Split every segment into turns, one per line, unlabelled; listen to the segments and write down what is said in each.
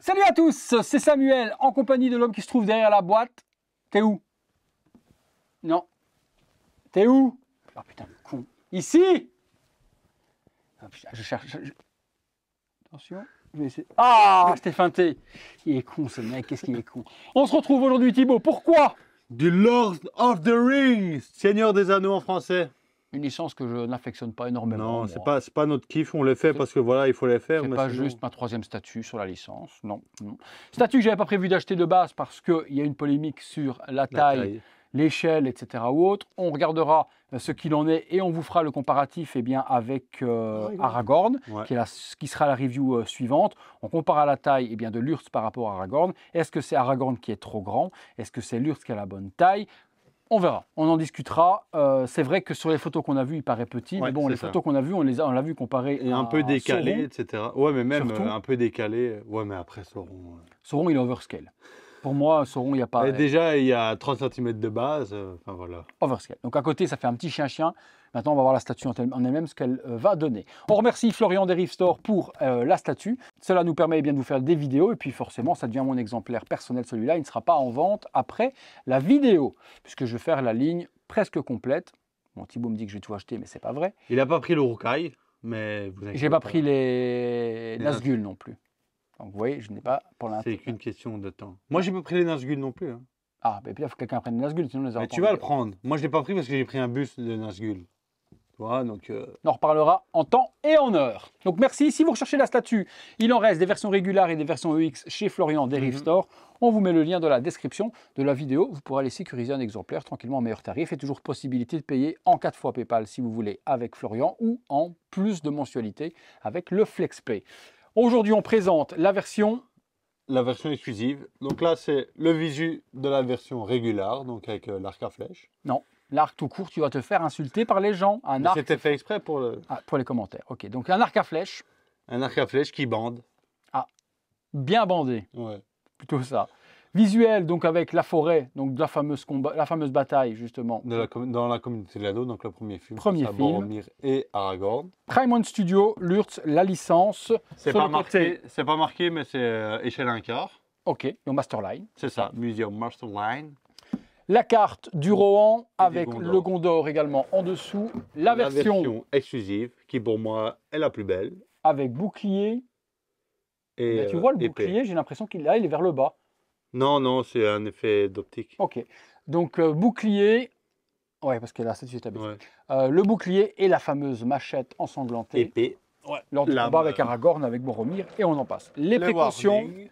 Salut à tous, c'est Samuel en compagnie de l'homme qui se trouve derrière la boîte. T'es où? Non. T'es où? Oh putain, le con. Ici. Oh, putain, je cherche. Attention, je vais essayer. Ah, je t'ai feinté. Il est con ce mec, qu'est-ce qu'il est con. On se retrouve aujourd'hui Thibaut, pourquoi?
Du Lord of the Rings, Seigneur des Anneaux en français.
Une licence que je n'affectionne pas énormément.
Non, c'est pas notre kiff, on les fait parce que voilà, il faut les faire.
C'est
mais
pas
sinon...
juste ma troisième statue sur la licence, non. Statue que j'avais pas prévu d'acheter de base parce qu'il y a une polémique sur la taille, l'échelle, etc. ou autre. On regardera ce qu'il en est et on vous fera le comparatif avec Aragorn,
Ouais.
qui sera la review suivante. On compare la taille de l'Urtz par rapport à Aragorn. Est-ce que c'est Aragorn qui est trop grand? Est-ce que c'est l'Urtz qui a la bonne taille? On verra, on en discutera. C'est vrai que sur les photos qu'on a vues, il paraît petit,
Ouais,
mais bon, les photos qu'on a vues, on l'a vu comparé
et un peu décalé,
Sauron.
etc. Ouais, mais même
Surtout.
un peu décalé. Ouais, mais après Sauron.
Sauron, il est overscale. Pour moi, Sauron, il n'y a pas...
Et déjà, il y a 30 cm de base. Enfin, voilà.
Overscale. Donc à côté, ça fait un petit chien-chien. Maintenant, on va voir la statue en elle-même, ce qu'elle va donner. On remercie Florian des Rift Store pour la statue. Cela nous permet de vous faire des vidéos. Et puis forcément, ça devient mon exemplaire personnel, celui-là. Il ne sera pas en vente après la vidéo, puisque je vais faire la ligne presque complète. Bon, Thibaut me dit que je vais tout acheter, mais c'est pas vrai.
Il n'a pas pris le Uruk-hai, mais vous inquiétez
J'ai pas pris les Nazgûl non plus. Donc vous voyez, je n'ai pas pour l'instant.
C'est qu'une question de temps. Moi, j'ai pas pris les Nazgûl non plus. Hein.
Ah, mais puis il faut que quelqu'un prenne les Nazgûl, sinon les
Mais tu vas le prendre. Moi, je l'ai pas pris parce que j'ai pris un bus de Nazgûl. Tu vois, donc...
On en reparlera en temps et en heure. Donc merci. Si vous recherchez la statue, il en reste des versions régulières et des versions EX chez Florian des Rift Store. On vous met le lien dans la description de la vidéo. Vous pourrez aller sécuriser un exemplaire tranquillement en meilleur tarif et toujours possibilité de payer en 4 fois PayPal si vous voulez avec Florian ou en plus de mensualité avec le FlexPay. Aujourd'hui, on présente la version
exclusive. Donc là, c'est le visu de la version régulière, donc avec l'arc à flèche.
Non, l'arc tout court, tu vas te faire insulter par les gens.
C'était fait exprès pour le...
Ah, pour les commentaires. Ok, donc un arc à flèche.
Un arc à flèche qui bande.
Ah, bien bandé.
Ouais.
Plutôt ça. Visuel, donc avec la forêt, donc la fameuse bataille justement.
Dans la communauté de l'anneau, donc le premier film.
Boromir
et Aragorn.
Prime One Studio, l'Urtz, la licence.
C'est pas marqué, mais c'est échelle 1/4.
Ok, et au Masterline.
C'est ça, Museum Masterline.
La carte du Rohan avec
Gondor.
le Gondor également en dessous. La version
exclusive, qui pour moi est la plus belle.
avec bouclier.
Et
tu vois le
épée.
bouclier, j'ai l'impression qu'il est vers le bas.
Non, c'est un effet d'optique.
Ok, donc bouclier. Ouais, parce que là, c'est juste
Ouais.
le bouclier et la fameuse machette ensanglantée.
Épée.
Ouais. Lors du combat avec Aragorn, avec Boromir, et on en passe. Les précautions.
Warning,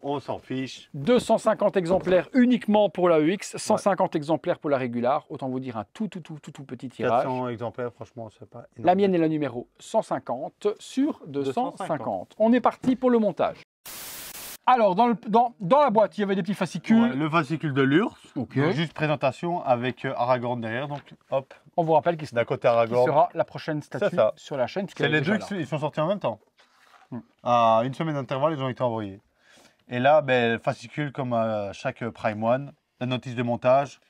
on s'en fiche.
250 exemplaires uniquement pour la EX, 150 exemplaires pour la régulière. Autant vous dire un tout petit tirage.
400 exemplaires, franchement, c'est pas énorme.
La mienne est la numéro 150 sur 250. On est parti pour le montage. Alors, dans la boîte, il y avait des petits fascicules.
Ouais, le fascicule de l'Urtz.
Ok.
Donc, juste présentation avec Aragorn derrière. Donc, hop,
On vous rappelle qu'il
d'un côté Aragorn.
sera la prochaine statue
ça.
sur la chaîne.
C'est les deux qui sont sortis en même temps. À une semaine d'intervalle, ils ont été envoyés. Et là, ben, fascicule comme à chaque Prime One, la notice de montage,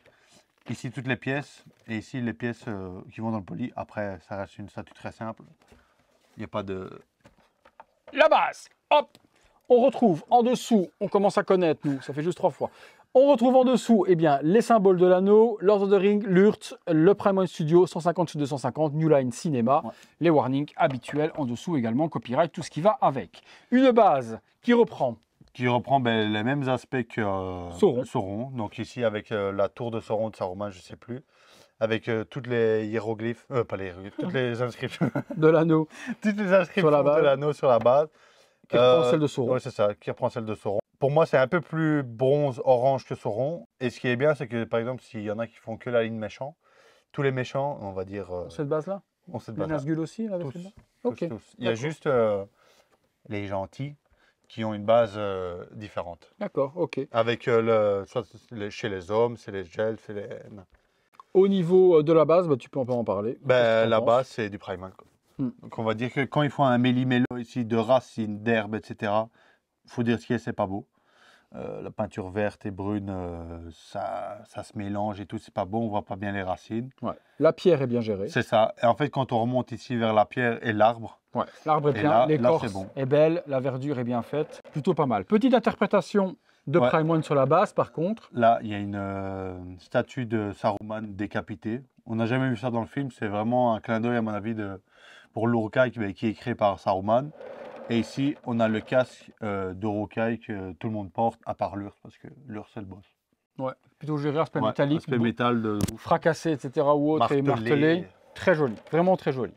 ici toutes les pièces, et ici les pièces qui vont dans le poli. Après, ça reste une statue très simple. Il n'y a pas de...
La base, hop. On retrouve en dessous, on commence à connaître, nous, ça fait juste 3 fois. On retrouve en dessous les symboles de l'anneau, Lord of the Ring, l'Urtz, le Prime One Studio, 150 sur 250, New Line Cinéma, les warnings habituels en dessous également, copyright, tout ce qui va avec. Une base qui reprend
les mêmes aspects que
Sauron.
Donc ici avec la tour de Sauron de Saruman, je ne sais plus. Avec toutes les hiéroglyphes, pas les hiéroglyphes, toutes les inscriptions
de l'anneau.
Toutes les inscriptions de l'anneau sur la base.
Qui reprend celle de Sauron.
Oui, c'est ça, qui reprend celle de Sauron. Pour moi, c'est un peu plus bronze-orange que Sauron. Et ce qui est bien, c'est que, par exemple, s'il y en a qui font que la ligne méchant, tous les méchants, on va dire...
cette base-là les Nazgûl aussi avec
tous.
Ok.
Il y a juste les gentils qui ont une base différente.
D'accord, ok.
Avec, chez les hommes, c'est les elfes, c'est les...
Au niveau de la base, tu peux en parler.
La base, c'est du primal. Donc on va dire que quand ils font un méli-mélo ici de racines, d'herbes, etc., il faut dire ce qui est, c'est pas beau. la peinture verte et brune, ça se mélange et tout, c'est pas bon, on voit pas bien les racines.
Ouais. La pierre est bien gérée.
C'est ça. Et en fait, quand on remonte ici vers la pierre et l'arbre,
Ouais. L'arbre est
et
bien,
là,
l'écorce
c'est bon.
est belle, la verdure est bien faite. Plutôt pas mal. Petite interprétation de
Ouais.
Prime One sur la base, par contre.
Là, il y a une statue de Saruman décapitée. On n'a jamais vu ça dans le film. C'est vraiment un clin d'œil, à mon avis, pour l'Uruk-hai qui est créé par Saruman. Et ici, on a le casque d'Uruk-hai que tout le monde porte, à part l'Urs, parce que l'Urs, c'est le boss.
Ouais. Plutôt géré, aspect
Ouais,
métallique,
aspect métal de ouf.
fracassé, etc. ou autre, et
Martelé.
martelé. Très joli, vraiment très joli.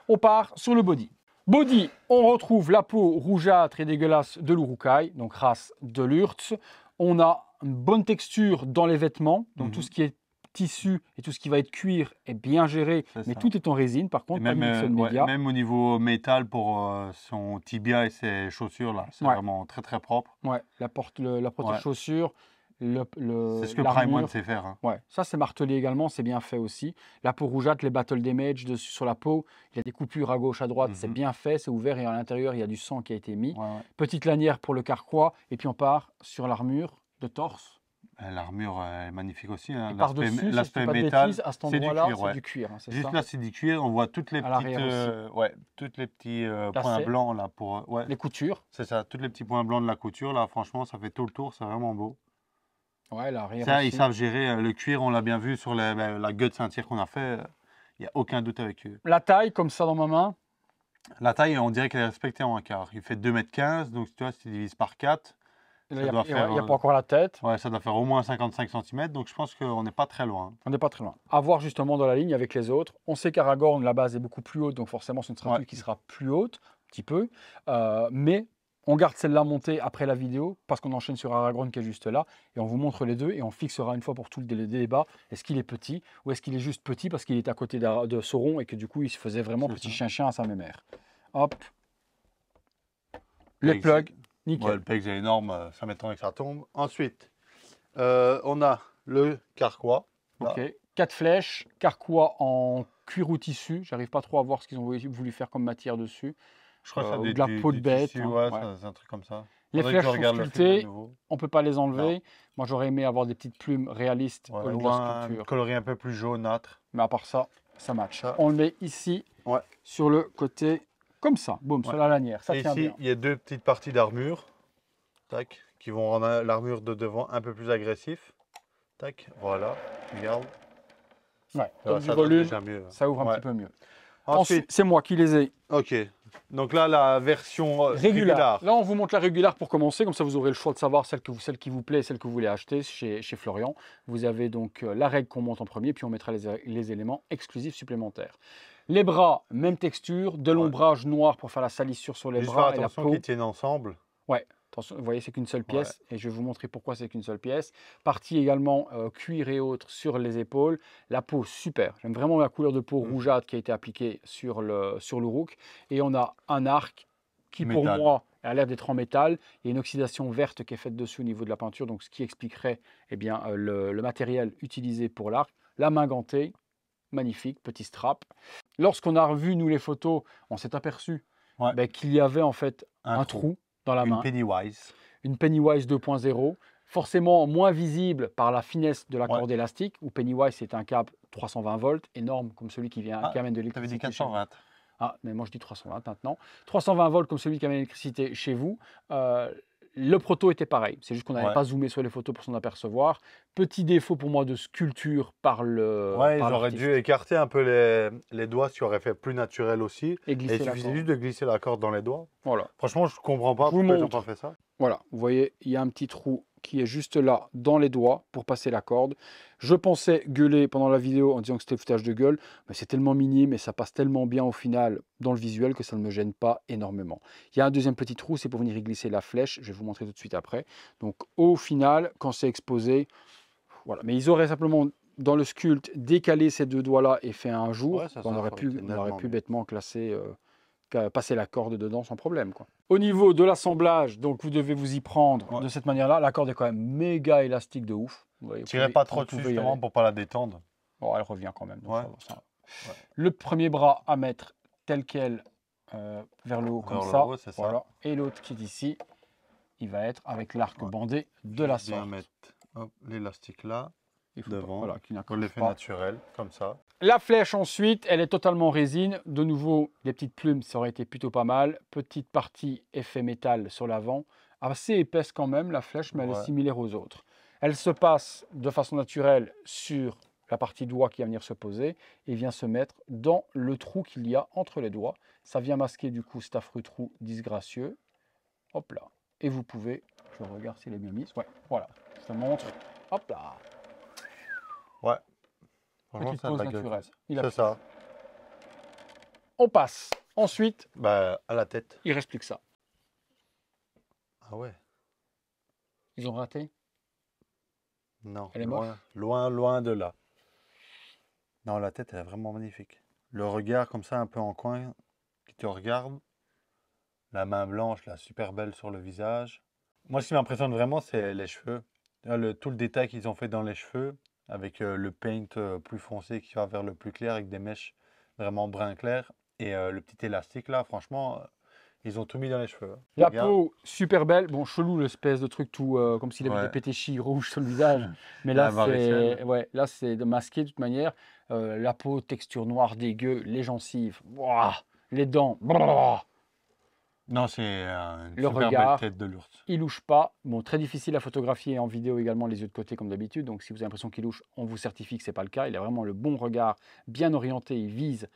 On part sur le body. Body, on retrouve la peau rougeâtre et dégueulasse de l'Uruk-hai, donc race de l'Urtz. On a une bonne texture dans les vêtements, donc tout ce qui est tissu et tout ce qui va être cuir est bien géré, mais tout est en résine par contre,
Et même,
pas de Nixon Media.
même au niveau métal pour son tibia et ses chaussures, là, c'est vraiment très très propre.
Ouais, la protège-chaussures,
c'est ce que Prime One sait faire. Hein.
Ouais, ça c'est martelé également, c'est bien fait aussi. La peau rougeâtre, les battle damage dessus sur la peau, il y a des coupures à gauche, à droite, c'est bien fait, c'est ouvert et à l'intérieur il y a du sang qui a été mis. Petite lanière pour le carquois et puis on part sur l'armure de torse.
L'armure est magnifique aussi. Hein.
L'aspect métal, à cet endroit-là, c'est du cuir. Hein,
juste
ça
là, c'est du cuir. On voit toutes les petits points blancs là pour
les coutures.
C'est ça, tous les petits points blancs de la couture là. Franchement, ça fait tout le tour. C'est vraiment beau.
Ouais, l'arrière
ça,
aussi.
ils savent gérer le cuir. On l'a bien vu sur la gueule de ceinture qu'on a fait. Il n'y a aucun doute avec eux.
La taille, comme ça dans ma main.
La taille, on dirait qu'elle est respectée en un quart. Il fait 2,15 m. Donc tu vois, si tu divises par 4.
Il n'y a pas encore la tête.
Ouais, ça doit faire au moins 55 cm, donc je pense qu'on n'est pas très loin.
On n'est pas très loin. À voir justement dans la ligne avec les autres. On sait qu'Aragorn, la base est beaucoup plus haute, donc forcément c'est une statue qui sera plus haute, un petit peu. Mais on garde celle-là montée après la vidéo, parce qu'on enchaîne sur Aragorn qui est juste là, et on vous montre les deux, et on fixera une fois pour tout le débat, est-ce qu'il est petit, ou est-ce qu'il est juste petit parce qu'il est à côté de Sauron, et que du coup il se faisait vraiment petit chien-chien à sa mémère. Hop. Les plugs. Nickel.
Ouais, le PEX est énorme, ça m'étonnerait que ça tombe. Ensuite, on a le carquois.
Ok, 4 flèches, carquois en cuir ou tissu. J'arrive pas trop à voir ce qu'ils ont voulu faire comme matière dessus.
Je crois que c'est
de la peau de bête.
Tissu, ouais. C'est un truc comme ça.
Les flèches sont sculptées, on peut pas les enlever. Non. Moi, j'aurais aimé avoir des petites plumes réalistes au lieu de la sculpture.
Un coloris un peu plus jaunâtre.
Mais à part ça, ça match. On le met ici, sur le côté. Comme ça, boum, sur la lanière, ça tient bien.
Ici, il y a deux petites parties d'armure, tac, qui vont rendre l'armure de devant un peu plus agressif. Tac, voilà, regarde.
Ouais, donc du volume, ça ouvre un petit peu mieux. Ensuite, c'est moi qui les ai.
Ok, donc là, la version régulière.
Là, on vous montre la régulière pour commencer, comme ça vous aurez le choix de savoir celle qui vous plaît et celle que vous voulez acheter chez Florian. Vous avez donc la règle qu'on monte en premier, puis on mettra les éléments exclusifs supplémentaires. Les bras, même texture, de l'ombrage noir pour faire la salissure sur les bras et la peau.
Qu'ils tiennent ensemble.
Ouais, attention, vous voyez, c'est qu'une seule pièce et je vais vous montrer pourquoi c'est qu'une seule pièce. Partie également cuir et autres sur les épaules. La peau, super. J'aime vraiment la couleur de peau rougeâtre qui a été appliquée sur l'Uruk. Et on a un arc qui, pour moi, a l'air d'être en métal. Il y a une oxydation verte qui est faite dessus au niveau de la peinture, donc ce qui expliquerait le matériel utilisé pour l'arc. La main gantée. Magnifique, petit strap. Lorsqu'on a revu, nous, les photos, on s'est aperçu qu'il y avait en fait un trou dans la main.
Une Pennywise.
Une Pennywise 2.0, forcément moins visible par la finesse de la corde élastique, où Pennywise, c'est un câble 320 volts, énorme, comme celui qui amène de l'électricité.
Tu avais dit 420.
Ah, mais moi je dis 320 maintenant. 320 volts comme celui qui amène l'électricité chez vous. Le proto était pareil, c'est juste qu'on n'avait pas zoomé sur les photos pour s'en apercevoir. Petit défaut pour moi de sculpture par le.
Ouais, ils auraient dû écarter un peu les doigts, ce qui aurait fait plus naturel aussi.
Et il
suffisait juste de glisser la corde dans les doigts.
Voilà.
Franchement, je ne comprends pas pourquoi ils n'ont pas fait ça.
Voilà, vous voyez, il y a un petit trou qui est juste là, dans les doigts, pour passer la corde. Je pensais gueuler pendant la vidéo en disant que c'était le foutage de gueule, mais c'est tellement minime et ça passe tellement bien au final dans le visuel que ça ne me gêne pas énormément. Il y a un deuxième petit trou, c'est pour venir y glisser la flèche, je vais vous montrer tout de suite après. Donc au final, quand c'est exposé, voilà. Mais ils auraient simplement, dans le sculpte, décalé ces deux doigts-là et fait un jour, on aurait pu bêtement classer... passer la corde dedans sans problème, quoi. Au niveau de l'assemblage, donc vous devez vous y prendre de cette manière-là. La corde est quand même méga élastique de ouf.
Tirez pas trop dessus justement pour pas la détendre.
Bon, elle revient quand même. Donc ça. Le premier bras à mettre tel quel vers le haut comme ça. Voilà. Et l'autre qui est ici, il va être avec l'arc bandé de la
Bien
sorte.
mettre l'élastique là,
Il faut
devant,
voilà, qu'il
pour
n'accroche
l'effet
pas.
naturel, comme ça.
La flèche ensuite, elle est totalement résine. De nouveau, des petites plumes, ça aurait été plutôt pas mal. Petite partie effet métal sur l'avant. Assez épaisse quand même la flèche, mais elle est
Ouais.
similaire aux autres. Elle se passe de façon naturelle sur la partie doigt qui va venir se poser et vient se mettre dans le trou qu'il y a entre les doigts. Ça vient masquer du coup cet affreux trou disgracieux. Hop là. Et vous pouvez, je regarde s'il est bien mis. Ouais, voilà, je te montre. Hop là.
Ouais. Franchement,
Petite
ça a de
pose
la gueule.
naturelle. Il a
C'est ça.
On passe. Ensuite,
Bah, à la tête.
il reste plus que ça.
Ah ouais.
Ils ont raté.
Non,
Elle est
loin, loin, loin de là. Non, la tête, elle est vraiment magnifique. Le regard comme ça, un peu en coin, qui te regarde. La main blanche, là, super belle sur le visage. Moi, ce qui m'impressionne vraiment, c'est les cheveux. Tout le détail qu'ils ont fait dans les cheveux, avec le paint plus foncé qui va vers le plus clair, avec des mèches vraiment brun clair. Et le petit élastique, là, franchement, ils ont tout mis dans les cheveux.
La
Regarde.
peau, super belle. Bon, chelou, l'espèce de truc tout comme s'il avait
Ouais.
des pétéchis rouges sur le visage. Mais
La
là,
varicelle.
c'est ouais, là, c'est de masquer de toute manière. La peau, texture noire, dégueu. Les gencives, ouah, les dents. Brrr.
Non, c'est une
Le
super
regard.
belle tête de l'ours.
Il louche pas. Bon, très difficile à photographier en vidéo également les yeux de côté comme d'habitude. Donc, si vous avez l'impression qu'il louche, on vous certifie que c'est pas le cas. Il a vraiment le bon regard, bien orienté. Il vise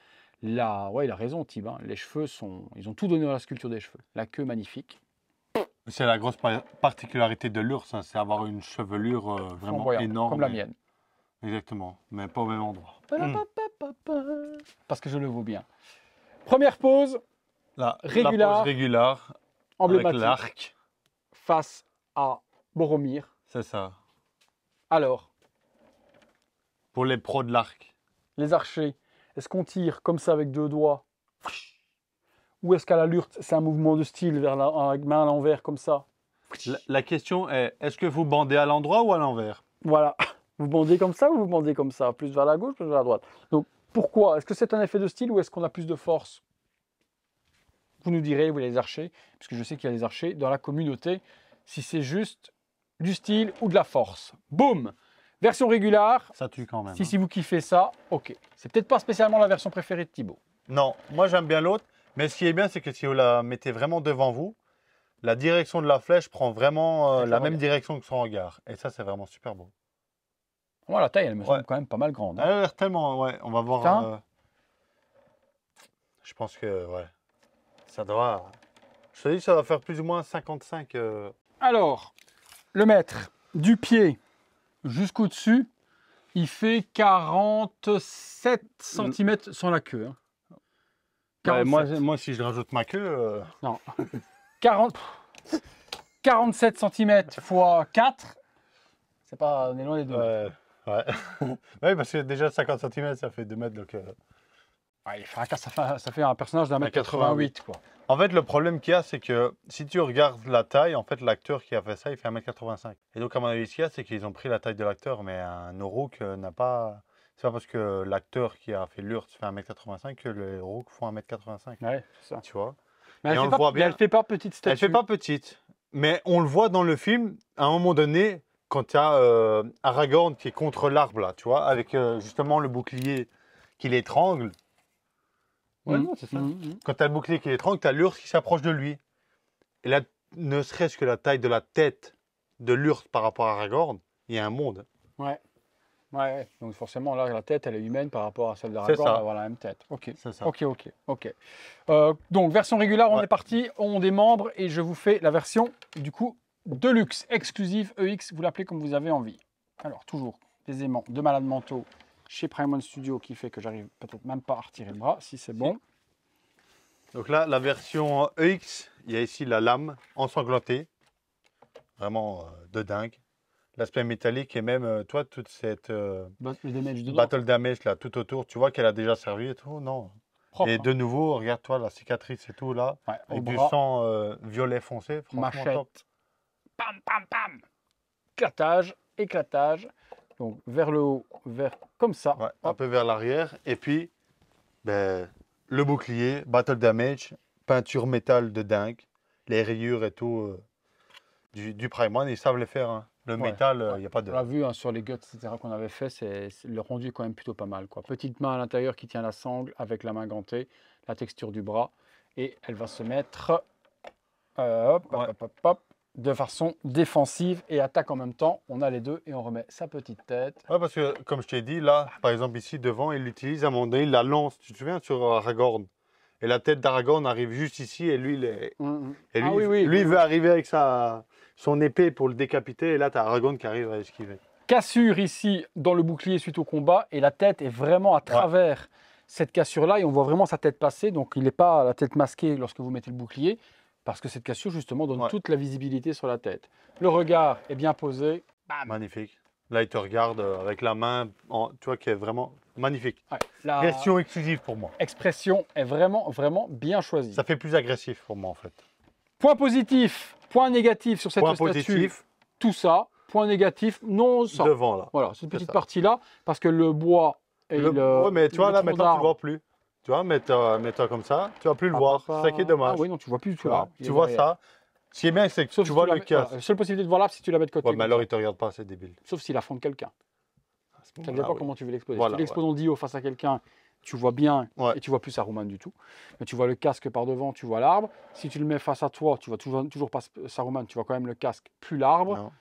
là. Ouais, il a raison, Thib. Hein. Les cheveux sont, ils ont tout donné à la sculpture des cheveux. La queue magnifique.
C'est la grosse particularité de l'ours, hein, c'est avoir une chevelure vraiment
Flamboyante,
énorme.
comme la
et-
mienne.
Exactement, mais pas au même endroit.
Parce que je le vaux bien. Première pose,
La
Régular.
pose régular, avec
emblématique,
l'arc,
face à Boromir.
c'est ça.
Alors,
Pour les pros de l'arc.
les archers, est-ce qu'on tire comme ça avec deux doigts? Ou est-ce qu'à la lurte, c'est un mouvement de style vers la main à l'envers comme ça?
La question est, est-ce que vous bandez à l'endroit ou à l'envers?
Voilà. Vous bandez comme ça ou vous bandez comme ça? Plus vers la gauche, plus vers la droite. Donc, pourquoi? Est-ce que c'est un effet de style ou est-ce qu'on a plus de force? Vous nous direz, vous les archers, puisque je sais qu'il y a des archers dans la communauté, si c'est juste du style ou de la force. Boum! Version régulière.
Ça tue quand même.
Si vous kiffez ça, ok. C'est peut-être pas spécialement la version préférée de Thibaut.
Non, moi j'aime bien l'autre, mais ce qui est bien, c'est que si vous la mettez vraiment devant vous, la direction de la flèche prend vraiment
Avec
la
le
même
regard.
direction que son regard. Et ça, c'est vraiment super beau.
Moi, la taille, elle me semble
Ouais.
quand même pas mal grande. hein.
Elle a l'air tellement, ouais, on va voir.
Putain.
Je pense que, ouais, ça doit. Je te dis, ça va faire plus ou moins 55.
Alors, le mètre du pied jusqu'au-dessus, il fait 47 cm sur la queue. hein.
Ouais,
47.
moi, si je rajoute ma queue.
Non. 47 cm x 4, c'est pas, on est loin des deux.
Ouais. Ouais, parce que déjà 50 cm, ça fait 2 mètres. Donc,
Ouais, ça fait un personnage d'un mètre 88, quoi.
En fait, le problème qu'il y a, c'est que si tu regardes la taille, en fait, l'acteur qui a fait ça, il fait 1m85. Et donc, à mon avis, ce qu'il y a, c'est qu'ils ont pris la taille de l'acteur, mais un Auroch n'a pas. C'est pas parce que l'acteur qui a fait l'Urt fait 1m85 que les Aurochs font 1m85.
Ouais, c'est ça.
Tu vois?
Mais elle
Et on
fait
le
pas,
voit
mais
bien.
elle fait pas petite statue.
Elle fait pas petite, mais on le voit dans le film, à un moment donné, quand tu as Aragorn qui est contre l'arbre, là, tu vois, avec justement le bouclier qui l'étrangle. Ouais, non, c'est ça. Quand tu as le bouclier qui l'étrangle, tu as l'ours qui s'approche de lui. Et là, ne serait-ce que la taille de la tête de l'ours par rapport à Aragorn, il y a un monde.
Ouais. Ouais, donc forcément, là, la tête, elle est humaine par rapport à celle
C'est
d'Aragorn,
ça.
avoir la même tête. Ok.
C'est ça.
Ok. Donc, version régulière, on
Ouais.
est parti, on démembre et je vous fais la version, du coup, Deluxe, exclusive EX, vous l'appelez comme vous avez envie. Alors, toujours, des aimants de malades mentaux chez Prime One Studio qui fait que j'arrive peut-être même pas à retirer le bras, si c'est bon.
Donc là, la version EX, il y a ici la lame ensanglantée. Vraiment de dingue. L'aspect métallique et même, toi, toute cette
Le damage dedans,
battle damage là, tout autour, tu vois qu'elle a déjà servi et tout, non?
propre.
Et
hein.
de nouveau, regarde-toi la cicatrice et tout là,
Ouais, au
avec du
bras,
sang violet foncé, franchement
machette.
top.
Pam, pam, pam. Éclatage. Donc, vers le haut, vers comme ça.
Ouais, un
Hop.
peu vers l'arrière. Et puis, ben, le bouclier, battle damage, peinture métal de dingue, les rayures et tout. du Prime One, ils savent les faire. Hein. Le
Ouais.
métal, il n'y a pas de...
On l'a vu hein, sur les guts, etc. qu'on avait fait, le rendu est quand même plutôt pas mal, quoi. Petite main à l'intérieur qui tient la sangle avec la main gantée, la texture du bras. Et elle va se mettre hop, de façon défensive et attaque en même temps. On a les deux et on remet sa petite tête.
Ouais, parce que, comme je t'ai dit, là, par exemple, ici, devant, il l'utilise à un moment donné, il la lance, tu te souviens, sur Aragorn. Et la tête d'Aragorn arrive juste ici et lui, et lui, lui il veut arriver avec son épée pour le décapiter. Et là, tu as Aragorn qui arrive à esquiver.
Cassure ici dans le bouclier suite au combat et la tête est vraiment à travers cette cassure-là et on voit vraiment sa tête passer. Donc, il n'est pas la tête masquée lorsque vous mettez le bouclier parce que cette cassure, justement, donne toute la visibilité sur la tête. Le regard est bien posé. Bam.
Magnifique. Là, il te regarde avec la main, tu vois, qui est vraiment magnifique.
Ouais, la
Question exclusive pour moi.
expression est vraiment, vraiment bien choisie.
Ça fait plus agressif pour moi, en fait.
Point positif, point négatif sur cette
Point
statue.
positif,
Tout ça. Point négatif, non ça.
devant, là.
Voilà, cette
C'est
petite
ça.
partie-là, parce que le bois et
Ouais, mais tu vois, là,
tronc
maintenant, tu
d'arbre-
le vois plus. Tu vois, mets-toi comme ça, tu vas plus le voir. C'est ça qui est dommage.
Ah oui, non, tu vois plus du tout
Tu
là.
vois,
Il
tu
est
vois
derrière.
ça. Ce qui est bien, c'est que
Sauf
tu
si
vois
la
le
mets-
casque.
voilà, la seule possibilité de voir l'arbre, si tu la mets de côté.
Ouais, mais
comme
alors,
ça.
il te regarde pas, c'est débile.
Sauf s'il affronte quelqu'un. Ça dépend comment tu veux l'exposer.
Voilà,
si tu l'exposes en Dio face à quelqu'un, tu vois bien et tu vois plus Saruman du tout. Mais tu vois le casque par devant, tu vois l'arbre. Si tu le mets face à toi, tu vois toujours pas Saruman, tu vois quand même le casque, plus l'arbre.
Non.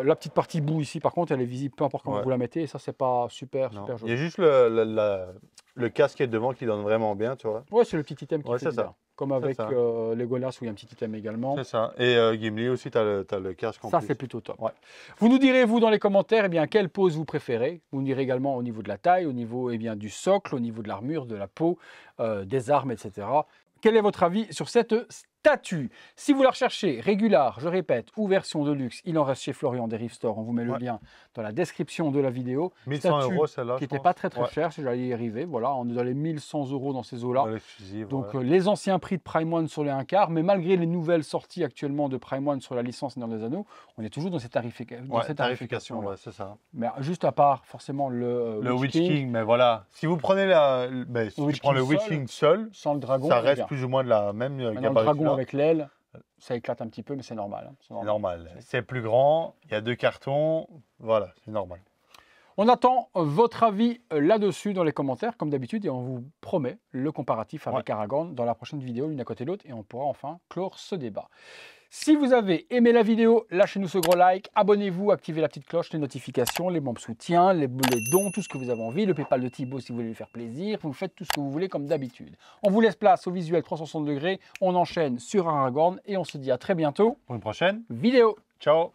La petite partie boue ici, par contre, elle est visible peu importe comment
Ouais.
vous la mettez. Et ça, c'est pas super
Non.
joli.
Il y a juste le casque qui est devant qui donne vraiment bien, tu vois.
Ouais, c'est le petit item qui
Ouais,
fait
c'est ça.
bien. Comme avec
ça.
Legolas où il y a un petit item également.
C'est ça. Et Gimli aussi, tu as le casque en
Ça,
plus.
c'est plutôt top.
Ouais.
Vous nous direz, vous, dans les commentaires, eh bien, quelle pose vous préférez. Vous nous direz également au niveau de la taille, au niveau eh bien, du socle, au niveau de l'armure, de la peau, des armes, etc. Quel est votre avis sur cette statue? Si vous la recherchez régulière, je répète, ou version de luxe, il en reste chez Florian des Rift Store. On vous met le lien dans la description de la vidéo.
1100
Statue
€ celle-là,
qui n'était pas très chère, si j'allais y arriver. Voilà, on est dans les 1100 € dans ces eaux-là. Donc les anciens prix de Prime One sur les 1/4, mais malgré les nouvelles sorties actuellement de Prime One sur la licence Seigneur des Anneaux, on est toujours dans cette tarification.
Ouais, c'est ça.
Mais juste à part forcément le
Witch King, mais voilà. Si vous prenez si tu prends le Witch King seul,
sans le dragon,
ça reste plus ou moins de la même
gabarit.
gabarit.
Le dragon avec l'aile, ça éclate un petit peu, mais c'est normal. Hein,
c'est normal. C'est plus grand, il y a 2 cartons, voilà, c'est normal.
On attend votre avis là-dessus dans les commentaires, comme d'habitude, et on vous promet le comparatif avec Aragorn dans la prochaine vidéo, l'une à côté de l'autre, et on pourra enfin clore ce débat. Si vous avez aimé la vidéo, lâchez-nous ce gros like, abonnez-vous, activez la petite cloche, les notifications, les membres soutiens, les dons, tout ce que vous avez envie, le PayPal de Thibaut si vous voulez lui faire plaisir, vous faites tout ce que vous voulez comme d'habitude. On vous laisse place au visuel 360 degrés, on enchaîne sur Aragorn et on se dit à très bientôt
Pour une prochaine
vidéo.
Ciao.